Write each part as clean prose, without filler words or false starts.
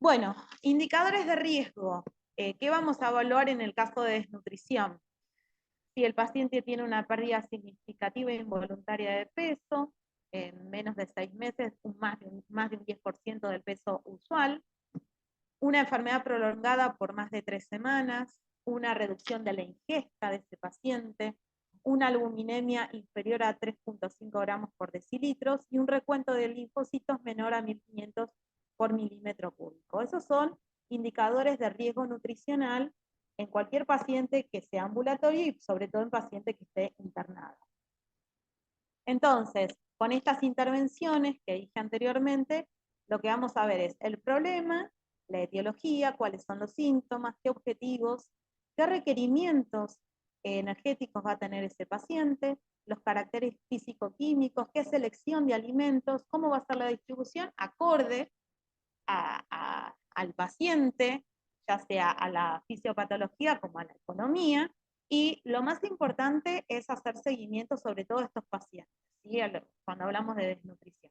Bueno, indicadores de riesgo. ¿Qué vamos a evaluar en el caso de desnutrición? Si el paciente tiene una pérdida significativa e involuntaria de peso, en menos de 6 meses, más de un 10% del peso usual, una enfermedad prolongada por más de 3 semanas, una reducción de la ingesta de ese paciente, una albuminemia inferior a 3,5 gramos por decilitros y un recuento de linfocitos menor a 1500 por milímetro cúbico. Esos son indicadores de riesgo nutricional en cualquier paciente que sea ambulatorio y sobre todo en paciente que esté internado. Entonces, con estas intervenciones que dije anteriormente, lo que vamos a ver es el problema, la etiología, cuáles son los síntomas, qué objetivos, qué requerimientos energéticos va a tener ese paciente, los caracteres físico-químicos, qué selección de alimentos, cómo va a ser la distribución acorde al paciente, ya sea a la fisiopatología como a la economía, y lo más importante es hacer seguimiento sobre todo a estos pacientes, ¿sí? Cuando hablamos de desnutrición.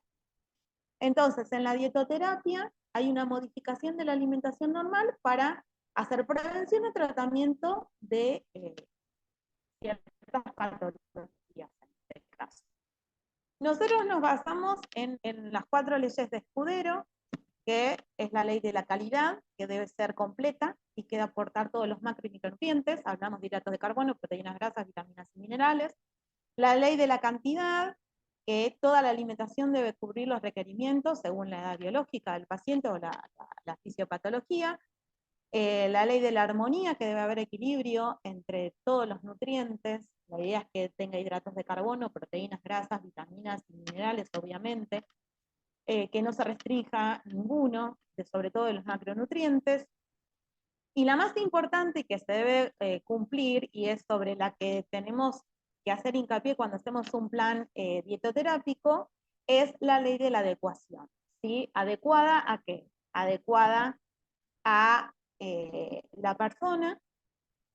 Entonces, en la dietoterapia hay una modificación de la alimentación normal para hacer prevención y tratamiento de ciertas patologías en este caso. Nosotros nos basamos en las 4 leyes de Escudero, que es la ley de la calidad, que debe ser completa y que debe aportar todos los macro y micronutrientes, hablamos de hidratos de carbono, proteínas, grasas, vitaminas y minerales. La ley de la cantidad, que toda la alimentación debe cubrir los requerimientos según la edad biológica del paciente o la fisiopatología. La ley de la armonía, que debe haber equilibrio entre todos los nutrientes. La idea es que tenga hidratos de carbono, proteínas, grasas, vitaminas y minerales, obviamente. Que no se restrinja ninguno, sobre todo de los macronutrientes. Y la más importante que se debe cumplir, y es sobre la que tenemos que hacer hincapié cuando hacemos un plan dietoterápico, es la ley de la adecuación. ¿Sí? ¿Adecuada a qué? Adecuada a la persona,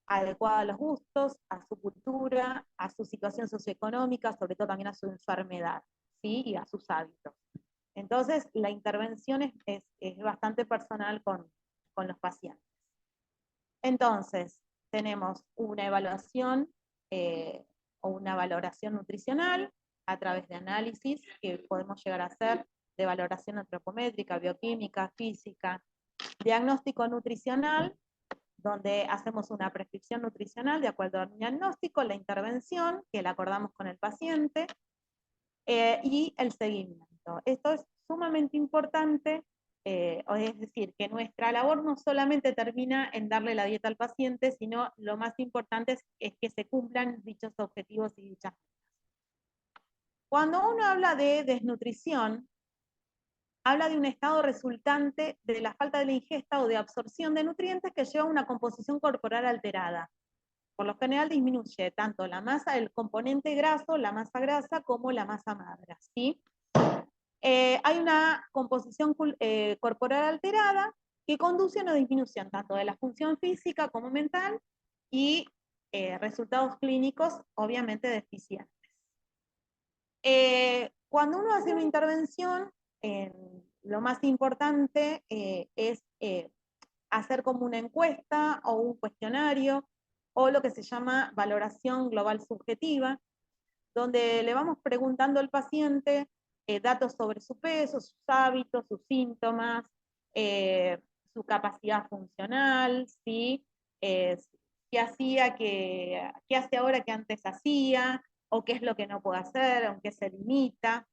adecuada a los gustos, a su cultura, a su situación socioeconómica, sobre todo también a su enfermedad, ¿sí? Y a sus hábitos. Entonces, la intervención es bastante personal con los pacientes. Entonces, tenemos una evaluación o una valoración nutricional a través de análisis que podemos llegar a hacer de valoración antropométrica, bioquímica, física, diagnóstico nutricional, donde hacemos una prescripción nutricional de acuerdo al diagnóstico, la intervención, que la acordamos con el paciente, y el seguimiento. Esto es sumamente importante, es decir, que nuestra labor no solamente termina en darle la dieta al paciente, sino lo más importante es que se cumplan dichos objetivos y dichas metas. Cuando uno habla de desnutrición, habla de un estado resultante de la falta de la ingesta o de absorción de nutrientes que lleva a una composición corporal alterada. Por lo general disminuye tanto la masa, el componente graso, la masa grasa, como la masa magra, ¿sí? Hay una composición corporal alterada que conduce a una disminución tanto de la función física como mental y resultados clínicos obviamente deficientes. Cuando uno hace una intervención, lo más importante es hacer como una encuesta o un cuestionario o lo que se llama valoración global subjetiva, donde le vamos preguntando al paciente datos sobre su peso, sus hábitos, sus síntomas, su capacidad funcional, ¿sí? Qué hacía, qué hace ahora que antes hacía, o qué es lo que no puede hacer, aunque se limita,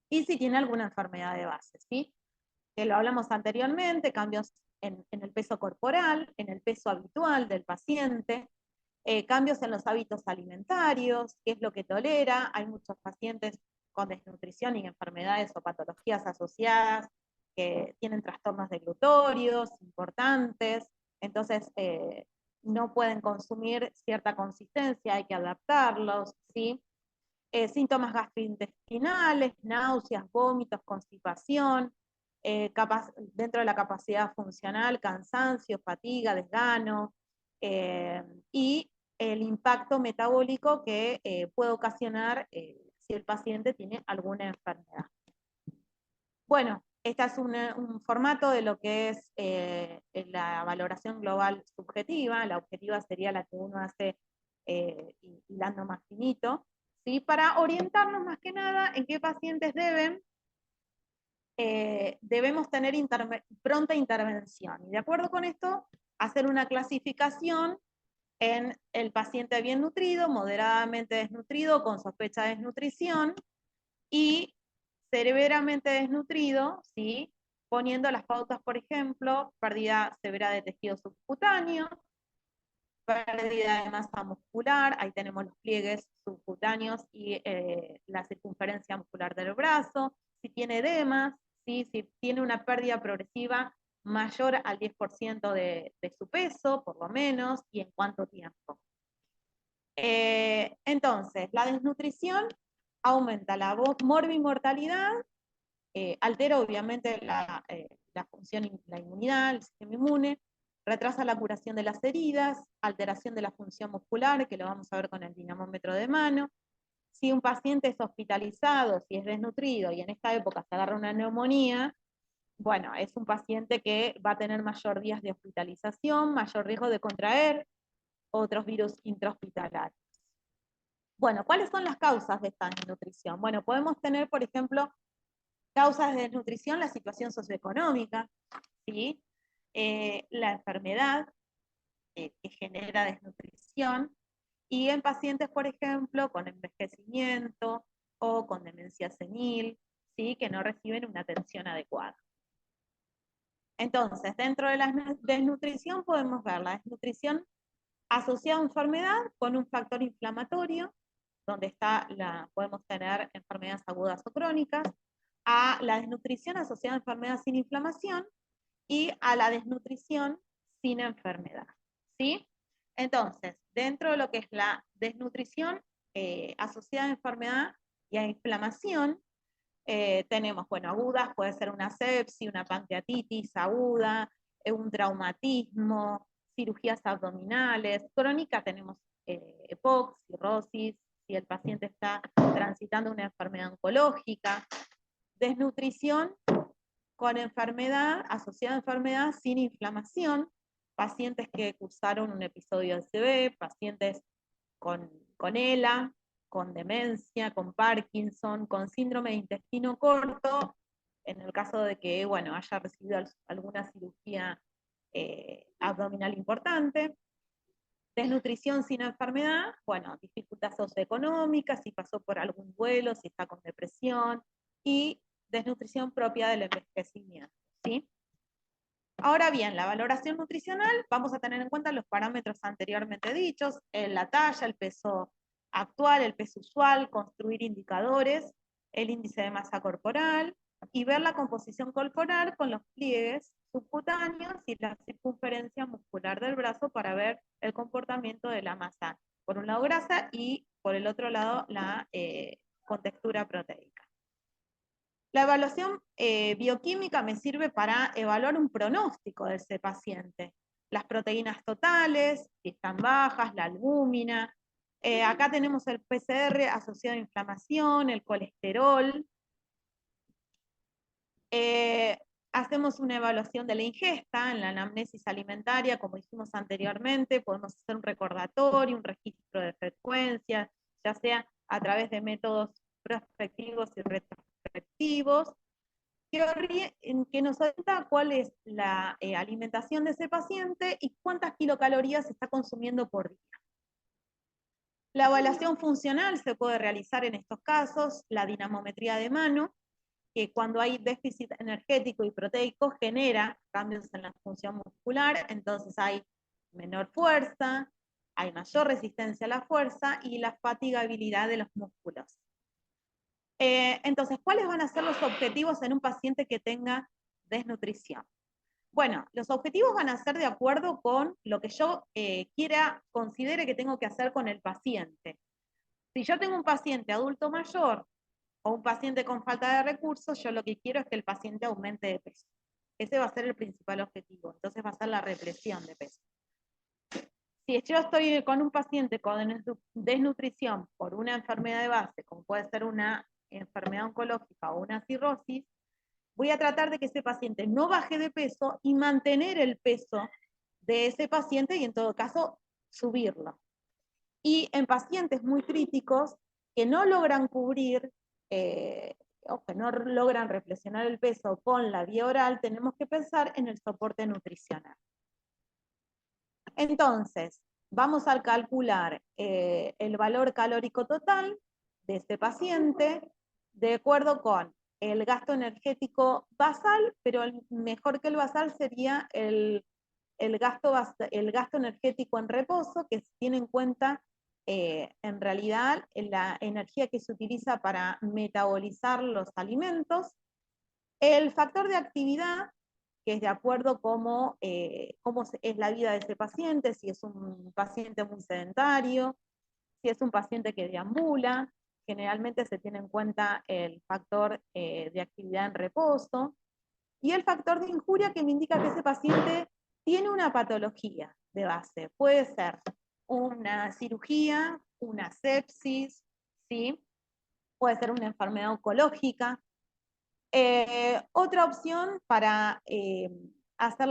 y si tiene alguna enfermedad de base, ¿sí? Que lo hablamos anteriormente, cambios en el peso corporal, en el peso habitual del paciente, cambios en los hábitos alimentarios, qué es lo que tolera. Hay muchos pacientes con desnutrición y enfermedades o patologías asociadas que tienen trastornos deglutorios importantes, entonces no pueden consumir cierta consistencia, hay que adaptarlos, ¿sí? Síntomas gastrointestinales, náuseas, vómitos, constipación, dentro de la capacidad funcional, cansancio, fatiga, desgano, y el impacto metabólico que puede ocasionar si el paciente tiene alguna enfermedad. Bueno, Este es un formato de lo que es la valoración global subjetiva. La objetiva sería la que uno hace hilando más finito, ¿sí? Para orientarnos más que nada en qué pacientes debemos tener pronta intervención. Y de acuerdo con esto, hacer una clasificación en el paciente bien nutrido, moderadamente desnutrido, con sospecha de desnutrición, y severamente desnutrido, ¿sí? Poniendo las pautas, por ejemplo, pérdida severa de tejido subcutáneo, pérdida de masa muscular, ahí tenemos los pliegues subcutáneos y la circunferencia muscular del brazo, si tiene edemas, ¿sí? Si tiene una pérdida progresiva mayor al 10% de su peso, por lo menos, y en cuánto tiempo. Entonces, la desnutrición aumenta la morbimortalidad, altera obviamente la función, la inmunidad, el sistema inmune, retrasa la curación de las heridas, alteración de la función muscular, que lo vamos a ver con el dinamómetro de mano. Si un paciente es hospitalizado, si es desnutrido y en esta época se agarra una neumonía, bueno, es un paciente que va a tener mayor días de hospitalización, mayor riesgo de contraer otros virus intrahospitalarios. Bueno, ¿cuáles son las causas de esta desnutrición? Bueno, podemos tener, por ejemplo, causas de desnutrición, la situación socioeconómica, ¿sí? La enfermedad que genera desnutrición, y en pacientes, por ejemplo, con envejecimiento o con demencia senil, ¿sí? Que no reciben una atención adecuada. Entonces, dentro de la desnutrición podemos ver la desnutrición asociada a enfermedad con un factor inflamatorio, donde podemos tener enfermedades agudas o crónicas, a la desnutrición asociada a enfermedad sin inflamación y a la desnutrición sin enfermedad, ¿sí? Entonces, dentro de lo que es la desnutrición asociada a enfermedad y a inflamación, tenemos, bueno, agudas, puede ser una sepsis, una pancreatitis aguda, un traumatismo, cirugías abdominales, crónica tenemos EPOC, cirrosis, si el paciente está transitando una enfermedad oncológica, desnutrición con enfermedad, asociada a enfermedad sin inflamación, pacientes que cursaron un episodio de CB, pacientes con ELA, con demencia, con Parkinson, con síndrome de intestino corto, en el caso de que, bueno, haya recibido alguna cirugía abdominal importante. Desnutrición sin enfermedad, bueno, dificultad socioeconómica, si pasó por algún duelo, si está con depresión, y desnutrición propia del envejecimiento, ¿sí? Ahora bien, la valoración nutricional, vamos a tener en cuenta los parámetros anteriormente dichos, la talla, el peso actual, el peso usual, construir indicadores, el índice de masa corporal, y ver la composición corporal con los pliegues subcutáneos y la circunferencia muscular del brazo para ver el comportamiento de la masa, por un lado grasa y por el otro lado la contextura proteica. La evaluación bioquímica me sirve para evaluar un pronóstico de ese paciente. Las proteínas totales, si están bajas, la albúmina. Acá tenemos el PCR asociado a inflamación, el colesterol. Hacemos una evaluación de la ingesta en la anamnesis alimentaria, como dijimos anteriormente, podemos hacer un recordatorio, un registro de frecuencia, ya sea a través de métodos prospectivos y retrospectivos, que nos orienta cuál es la alimentación de ese paciente y cuántas kilocalorías está consumiendo por día. La evaluación funcional se puede realizar en estos casos, la dinamometría de mano, que cuando hay déficit energético y proteico genera cambios en la función muscular, entonces hay menor fuerza, hay mayor resistencia a la fuerza y la fatigabilidad de los músculos. Entonces, ¿cuáles van a ser los objetivos en un paciente que tenga desnutrición? Bueno, los objetivos van a ser de acuerdo con lo que yo considere que tengo que hacer con el paciente. Si yo tengo un paciente adulto mayor o un paciente con falta de recursos, yo lo que quiero es que el paciente aumente de peso. Ese va a ser el principal objetivo. Entonces va a ser la represión de peso. Si yo estoy con un paciente con desnutrición por una enfermedad de base, como puede ser una enfermedad oncológica o una cirrosis, voy a tratar de que ese paciente no baje de peso y mantener el peso de ese paciente y en todo caso subirlo. Y en pacientes muy críticos que no logran cubrir o que no logran reflexionar el peso con la vía oral, tenemos que pensar en el soporte nutricional. Entonces, vamos a calcular el valor calórico total de este paciente de acuerdo con el gasto energético basal, pero mejor que el basal sería el gasto energético en reposo, que tiene en cuenta en realidad la energía que se utiliza para metabolizar los alimentos, el factor de actividad, que es de acuerdo cómo es la vida de ese paciente, si es un paciente muy sedentario, si es un paciente que deambula, generalmente se tiene en cuenta el factor de actividad en reposo, y el factor de injuria que me indica que ese paciente tiene una patología de base. Puede ser una cirugía, una sepsis, ¿sí? Puede ser una enfermedad oncológica. Otra opción para hacer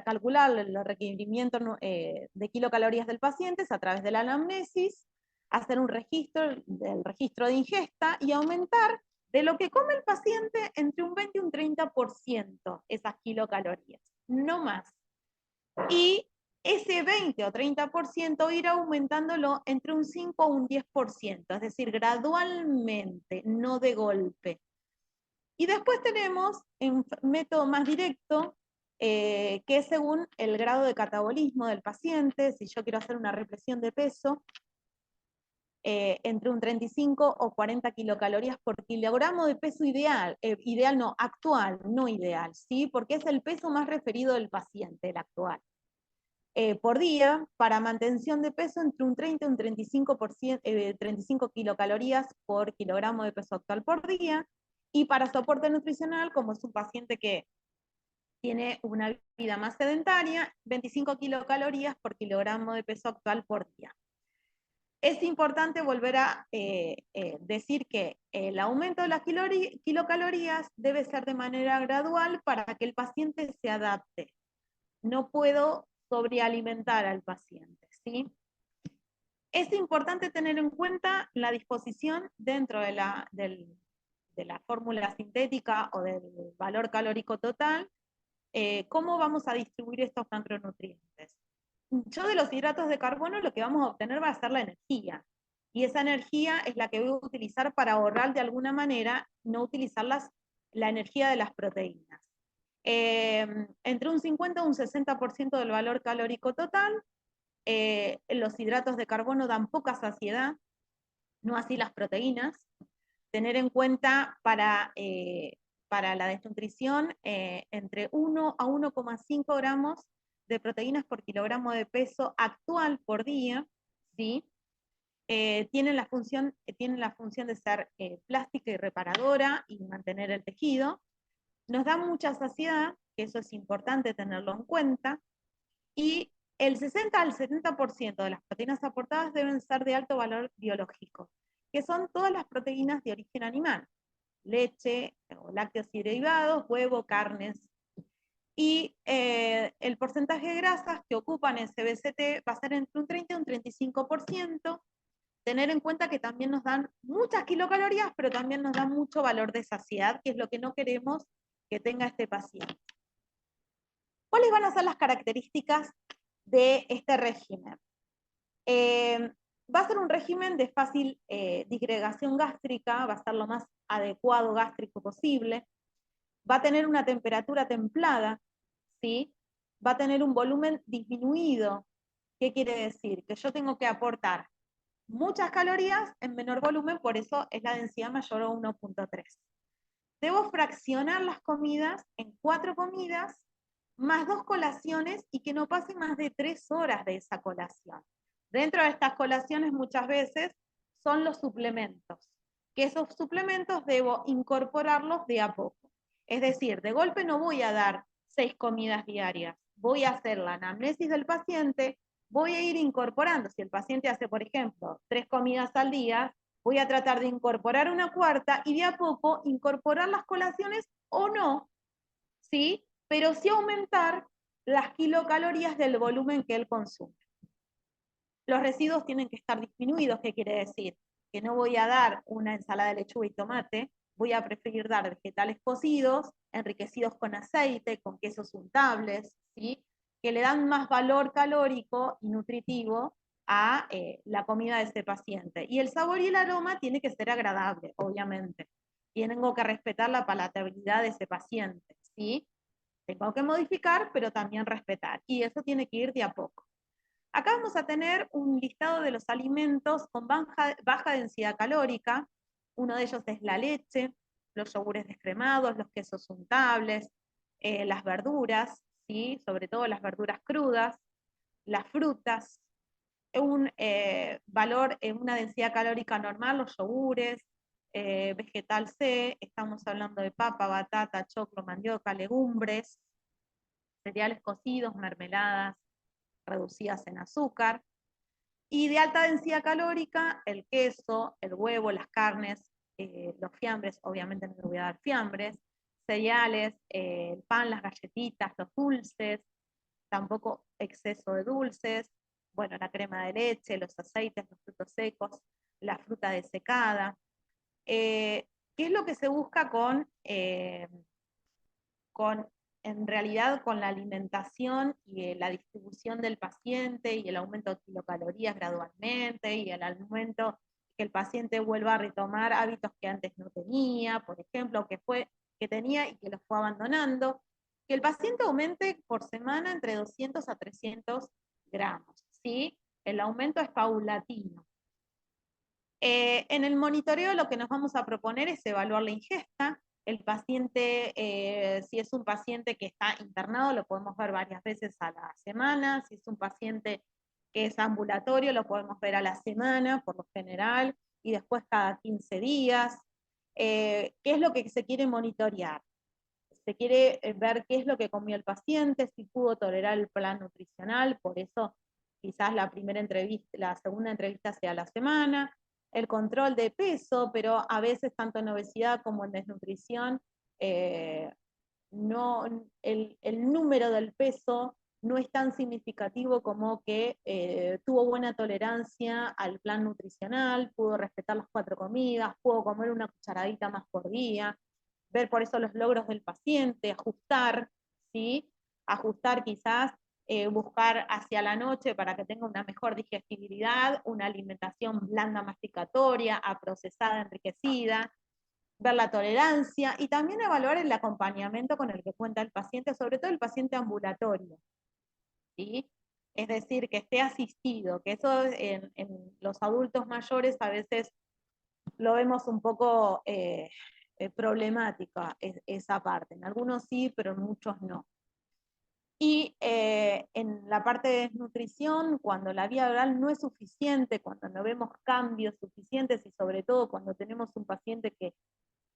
calcular el requerimiento de kilocalorías del paciente es a través de la anamnesis, hacer un registro del registro de ingesta y aumentar de lo que come el paciente entre un 20 y un 30% esas kilocalorías, no más. Y ese 20 o 30% ir aumentándolo entre un 5 o un 10%, es decir, gradualmente, no de golpe. Y después tenemos un método más directo, que es según el grado de catabolismo del paciente. Si yo quiero hacer una represión de peso, entre un 35 o 40 kilocalorías por kilogramo de peso ideal, actual, no ideal, ¿sí? Porque es el peso más referido del paciente, el actual. Por día, para mantención de peso entre un 30 y un 35 kilocalorías por kilogramo de peso actual por día, y para soporte nutricional, como es un paciente que tiene una vida más sedentaria, 25 kilocalorías por kilogramo de peso actual por día. Es importante volver a decir que el aumento de las kilocalorías debe ser de manera gradual para que el paciente se adapte. No puedo sobrealimentar al paciente, ¿sí? Es importante tener en cuenta la disposición dentro de la fórmula sintética o del valor calórico total, cómo vamos a distribuir estos macronutrientes. Yo de los hidratos de carbono lo que vamos a obtener va a ser la energía, y esa energía es la que voy a utilizar para ahorrar de alguna manera, no utilizar la energía de las proteínas. Entre un 50 y un 60% del valor calórico total. Los hidratos de carbono dan poca saciedad, no así las proteínas. Tener en cuenta para la desnutrición entre 1 a 1,5 gramos de proteínas por kilogramo de peso actual por día, ¿sí? Tienen la función de ser plástica y reparadora y mantener el tejido. Nos da mucha saciedad, que eso es importante tenerlo en cuenta, y el 60 al 70% de las proteínas aportadas deben ser de alto valor biológico, que son todas las proteínas de origen animal, leche o lácteos y derivados, huevo, carnes. Y el porcentaje de grasas que ocupan ese BCT va a ser entre un 30 y un 35%. Tener en cuenta que también nos dan muchas kilocalorías, pero también nos dan mucho valor de saciedad, que es lo que no queremos que tenga este paciente. ¿Cuáles van a ser las características de este régimen? Va a ser un régimen de fácil disgregación gástrica, va a ser lo más adecuado gástrico posible, va a tener una temperatura templada, ¿sí? Va a tener un volumen disminuido. ¿Qué quiere decir? Que yo tengo que aportar muchas calorías en menor volumen, por eso es la densidad mayor a 1,3. Debo fraccionar las comidas en 4 comidas, más 2 colaciones, y que no pase más de 3 horas de esa colación. Dentro de estas colaciones muchas veces son los suplementos, que esos suplementos debo incorporarlos de a poco. Es decir, de golpe no voy a dar 6 comidas diarias, voy a hacer la anamnesis del paciente, voy a ir incorporando. Si el paciente hace, por ejemplo, 3 comidas al día, voy a tratar de incorporar una cuarta y de a poco incorporar las colaciones o no, ¿sí? Pero sí aumentar las kilocalorías del volumen que él consume. Los residuos tienen que estar disminuidos, ¿qué quiere decir? Que no voy a dar una ensalada de lechuga y tomate, voy a preferir dar vegetales cocidos, enriquecidos con aceite, con quesos untables, ¿sí? Que le dan más valor calórico y nutritivo a la comida de este paciente. Y el sabor y el aroma tiene que ser agradable, obviamente. Tengo que respetar la palatabilidad de ese paciente, ¿sí? Tengo que modificar, pero también respetar. Y eso tiene que ir de a poco. Acá vamos a tener un listado de los alimentos con baja densidad calórica. Uno de ellos es la leche, los yogures descremados, los quesos untables, las verduras, ¿sí? Sobre todo las verduras crudas, las frutas, una densidad calórica normal, los yogures, vegetal C, estamos hablando de papa, batata, choclo, mandioca, legumbres, cereales cocidos, mermeladas reducidas en azúcar. Y de alta densidad calórica, el queso, el huevo, las carnes, los fiambres, obviamente no le voy a dar fiambres, cereales, el pan, las galletitas, los dulces, tampoco exceso de dulces, bueno, la crema de leche, los aceites, los frutos secos, la fruta desecada. ¿Qué es lo que se busca con en realidad con la alimentación y la distribución del paciente y el aumento de kilocalorías gradualmente y el aumento que el paciente vuelva a retomar hábitos que antes no tenía, por ejemplo, que tenía y que los fue abandonando, que el paciente aumente por semana entre 200 a 300 gramos, ¿sí? El aumento es paulatino. En el monitoreo lo que nos vamos a proponer es evaluar la ingesta. El paciente, si es un paciente que está internado, lo podemos ver varias veces a la semana. Si es un paciente que es ambulatorio, lo podemos ver a la semana, por lo general, y después cada 15 días. ¿Qué es lo que se quiere monitorear? Se quiere ver qué es lo que comió el paciente, si pudo tolerar el plan nutricional, por eso quizás la segunda entrevista sea a la semana, el control de peso, pero a veces tanto en obesidad como en desnutrición, no, el número del peso no es tan significativo como que tuvo buena tolerancia al plan nutricional, pudo respetar las 4 comidas, pudo comer una cucharadita más por día, ver por eso los logros del paciente, ajustar, ¿sí? Ajustar quizás, buscar hacia la noche para que tenga una mejor digestibilidad, una alimentación blanda masticatoria, aprocesada, enriquecida, ver la tolerancia y también evaluar el acompañamiento con el que cuenta el paciente, sobre todo el paciente ambulatorio, ¿sí? Es decir, que esté asistido, que eso en los adultos mayores a veces lo vemos un poco problemática esa parte. En algunos sí, pero en muchos no. Y en la parte de desnutrición, cuando la vía oral no es suficiente, cuando no vemos cambios suficientes y sobre todo cuando tenemos un paciente que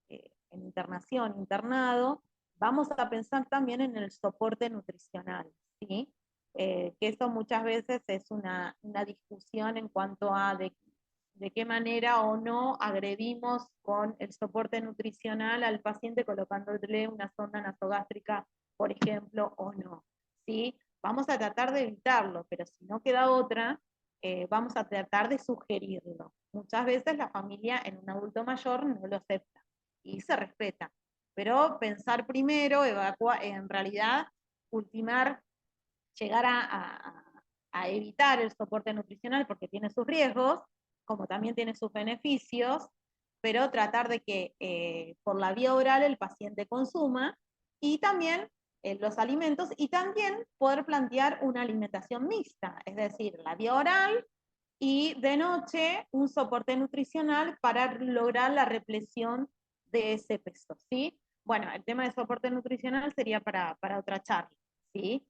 en internación, internado, vamos a pensar también en el soporte nutricional, ¿sí? Que eso muchas veces es una discusión en cuanto a de qué manera o no agredimos con el soporte nutricional al paciente colocándole una sonda nasogástrica, por ejemplo, o no, ¿sí? Vamos a tratar de evitarlo, pero si no queda otra, vamos a tratar de sugerirlo. Muchas veces la familia en un adulto mayor no lo acepta y se respeta, pero pensar primero, en realidad, ultimar, llegar a evitar el soporte nutricional porque tiene sus riesgos, como también tiene sus beneficios, pero tratar de que por la vía oral el paciente consuma y también los alimentos y también poder plantear una alimentación mixta, es decir, la vía oral y de noche un soporte nutricional para lograr la represión de ese peso, ¿sí? Bueno, el tema de soporte nutricional sería para otra charla, ¿sí?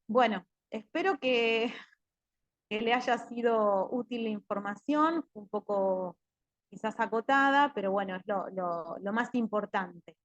Bueno, espero que le haya sido útil la información, un poco quizás acotada, pero bueno, es lo más importante.